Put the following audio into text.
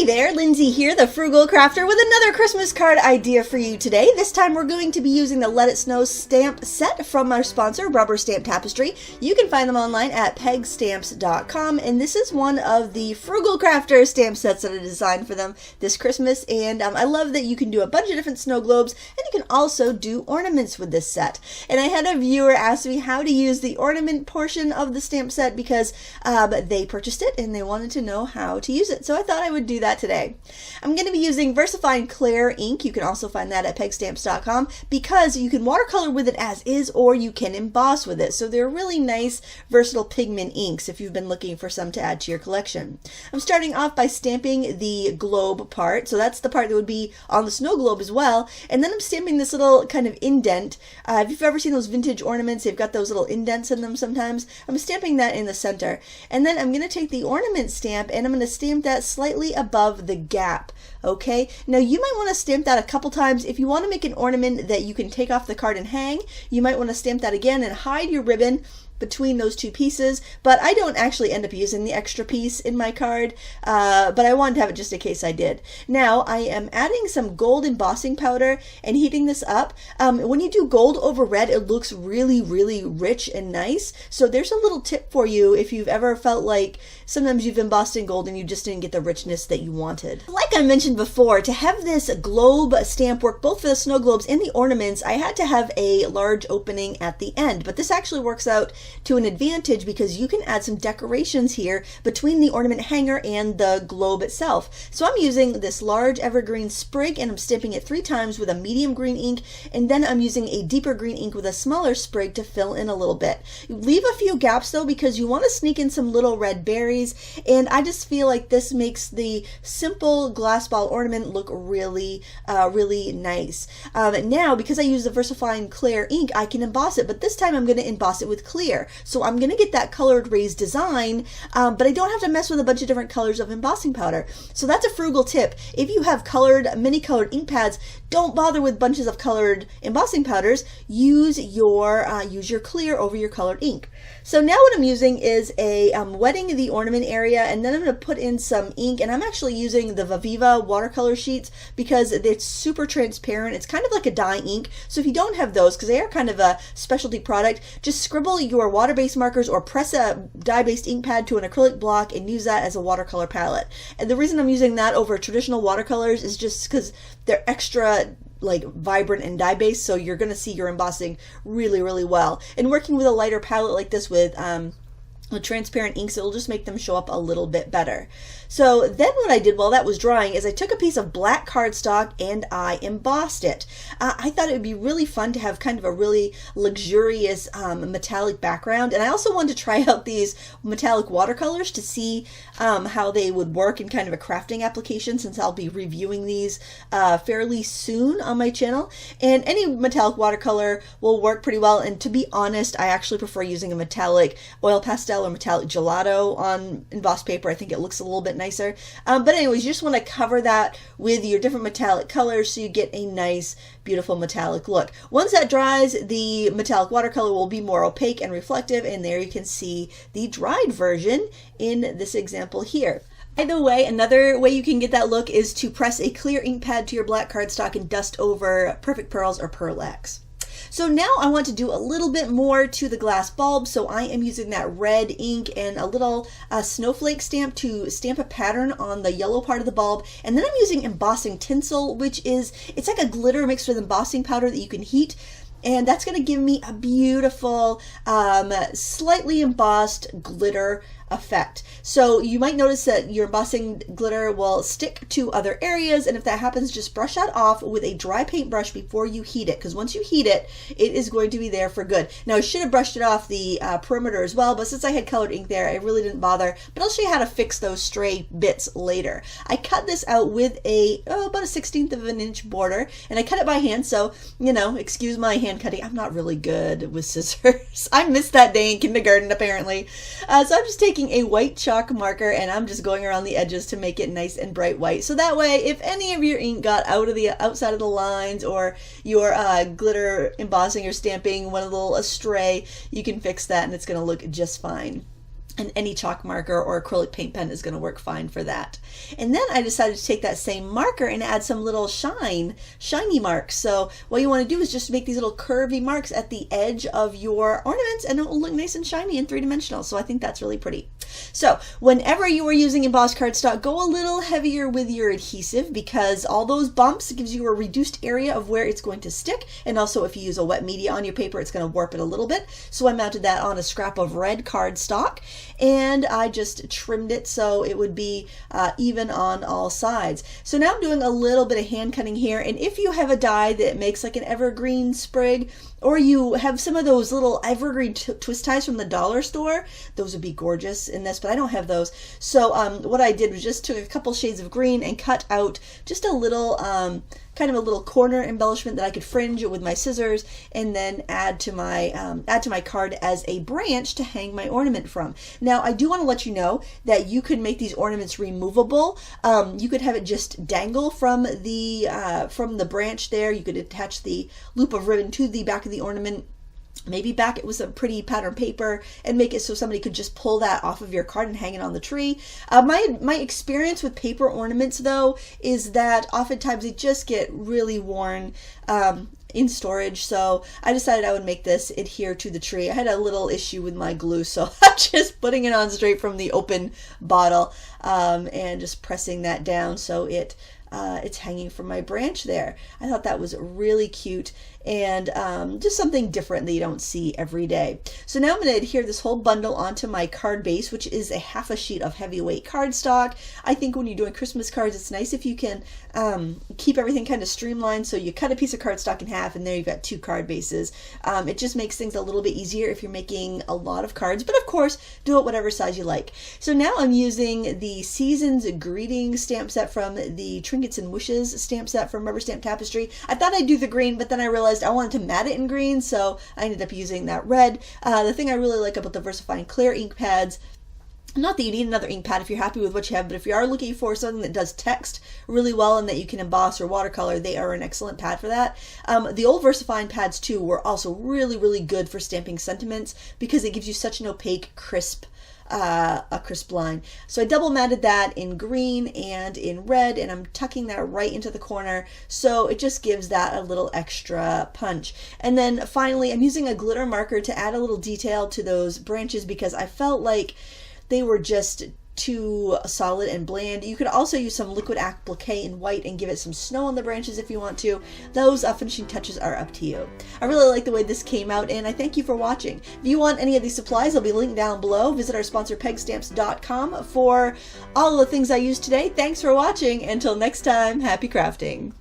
Hey there, Lindsay here, the Frugal Crafter, with another Christmas card idea for you today. This time we're going to be using the Let It Snow stamp set from our sponsor, Rubber Stamp Tapestry. You can find them online at pegstamps.com, and this is one of the Frugal Crafter stamp sets that I designed for them this Christmas, and I love that you can do a bunch of different snow globes, and you can also do ornaments with this set. And I had a viewer ask me how to use the ornament portion of the stamp set because they purchased it and they wanted to know how to use it, so I thought I would do that today. I'm going to be using VersaFine Clear ink. You can also find that at pegstamps.com because you can watercolor with it as is, or you can emboss with it. So they're really nice, versatile pigment inks if you've been looking for some to add to your collection. I'm starting off by stamping the globe part. So that's the part that would be on the snow globe as well. And then I'm stamping this little kind of indent. If you've ever seen those vintage ornaments, they've got those little indents in them sometimes. I'm stamping that in the center. And then I'm going to take the ornament stamp and I'm going to stamp that slightly above the gap. Okay, now you might want to stamp that a couple times. If you want to make an ornament that you can take off the card and hang, you might want to stamp that again and hide your ribbon between those two pieces, but I don't actually end up using the extra piece in my card, but I wanted to have it just in case I did. Now I am adding some gold embossing powder and heating this up. When you do gold over red, it looks really, really rich and nice. So there's a little tip for you if you've ever felt like sometimes you've embossed in gold and you just didn't get the richness that you wanted. Like I mentioned before, to have this globe stamp work both for the snow globes and the ornaments, I had to have a large opening at the end, but this actually works out to an advantage because you can add some decorations here between the ornament hanger and the globe itself. So I'm using this large evergreen sprig and I'm stamping it 3 times with a medium green ink, and then I'm using a deeper green ink with a smaller sprig to fill in a little bit. Leave a few gaps though because you want to sneak in some little red berries, and I just feel like this makes the simple glass ball ornament look really really nice. Now because I use the VersaFine Clear ink, I can emboss it, but this time I'm going to emboss it with clear. So I'm going to get that colored raised design, but I don't have to mess with a bunch of different colors of embossing powder. So that's a frugal tip. If you have many colored ink pads, don't bother with bunches of colored embossing powders. Use your clear over your colored ink. So now what I'm using is I'm wetting the ornament area, and then I'm going to put in some ink, and I'm actually using the Viviva watercolor sheets because it's super transparent. It's kind of like a dye ink. So if you don't have those, because they are kind of a specialty product, just scribble your water-based markers or press a dye-based ink pad to an acrylic block and use that as a watercolor palette. And the reason I'm using that over traditional watercolors is just because they're extra like vibrant and dye based, so you're going to see your embossing really, really well. And working with a lighter palette like this with transparent inks, it'll just make them show up a little bit better. So then what I did while that was drying is I took a piece of black cardstock and I embossed it. I thought it would be really fun to have kind of a really luxurious metallic background, and I also wanted to try out these metallic watercolors to see how they would work in kind of a crafting application, since I'll be reviewing these fairly soon on my channel. And any metallic watercolor will work pretty well, and to be honest, I actually prefer using a metallic oil pastel or metallic gelato on embossed paper. I think it looks a little bit nicer. But anyways, you just want to cover that with your different metallic colors so you get a nice, beautiful metallic look. Once that dries, the metallic watercolor will be more opaque and reflective, and there you can see the dried version in this example here. Either way, another way you can get that look is to press a clear ink pad to your black cardstock and dust over Perfect Pearls or Pearl X. So now I want to do a little bit more to the glass bulb, so I am using that red ink and a little snowflake stamp to stamp a pattern on the yellow part of the bulb, and then I'm using embossing tinsel, which is, it's like a glitter mixed with embossing powder that you can heat, and that's going to give me a beautiful slightly embossed glitter effect. So you might notice that your embossing glitter will stick to other areas, and if that happens, just brush that off with a dry paintbrush before you heat it, because once you heat it, it is going to be there for good. Now I should have brushed it off the perimeter as well, but since I had colored ink there, I really didn't bother, but I'll show you how to fix those stray bits later. I cut this out with about a 1/16 of an inch border, and I cut it by hand, so you know, excuse my hand cutting. I'm not really good with scissors. I missed that day in kindergarten apparently. So I'm just taking a white chalk marker and I'm just going around the edges to make it nice and bright white. So that way, if any of your ink got out of the outside of the lines, or your glitter embossing or stamping went a little astray, you can fix that and it's going to look just fine. and any chalk marker or acrylic paint pen is going to work fine for that. And then I decided to take that same marker and add some little shiny marks. So what you want to do is just make these little curvy marks at the edge of your ornaments, and it will look nice and shiny and three-dimensional. So I think that's really pretty. So whenever you are using embossed cardstock, go a little heavier with your adhesive, because all those bumps gives you a reduced area of where it's going to stick. And also if you use a wet media on your paper, it's going to warp it a little bit. So I mounted that on a scrap of red cardstock, and I just trimmed it so it would be even on all sides. So now I'm doing a little bit of hand cutting here, and if you have a die that makes like an evergreen sprig, or you have some of those little evergreen twist ties from the dollar store, those would be gorgeous in this, but I don't have those. So what I did was just took a couple shades of green and cut out just a little kind of a little corner embellishment that I could fringe with my scissors, and then add to my card as a branch to hang my ornament from. Now I do want to let you know that you could make these ornaments removable. You could have it just dangle from the branch there. You could attach the loop of ribbon to the back of the ornament, maybe back it with some pretty pattern paper, and make it so somebody could just pull that off of your card and hang it on the tree. My experience with paper ornaments though is that oftentimes they just get really worn in storage, so I decided I would make this adhere to the tree. I had a little issue with my glue, so I'm just putting it on straight from the open bottle and just pressing that down so it's hanging from my branch there. I thought that was really cute, and just something different that you don't see every day. So now I'm going to adhere this whole bundle onto my card base, which is a half a sheet of heavyweight cardstock. I think when you're doing Christmas cards, it's nice if you can keep everything kind of streamlined. So you cut a piece of cardstock in half, and there you've got two card bases. It just makes things a little bit easier if you're making a lot of cards, but of course do it whatever size you like. So now I'm using the Season's Greeting stamp set from the Trinkets and Wishes stamp set from Rubber Stamp Tapestry. I thought I'd do the green, but then I realized I wanted to mat it in green, so I ended up using that red. The thing I really like about the VersaFine clear ink pads, not that you need another ink pad if you're happy with what you have, but if you are looking for something that does text really well and that you can emboss or watercolor, they are an excellent pad for that. The old VersaFine pads too were also really, really good for stamping sentiments, because it gives you such an opaque, crisp line. So I double matted that in green and in red, and I'm tucking that right into the corner, so it just gives that a little extra punch. And then finally I'm using a glitter marker to add a little detail to those branches, because I felt like they were just too solid and bland. You could also use some liquid applique in white and give it some snow on the branches if you want to. Those finishing touches are up to you. I really like the way this came out, and I thank you for watching. If you want any of these supplies, they'll be linked down below. Visit our sponsor pegstamps.com for all of the things I used today. Thanks for watching. Until next time, happy crafting.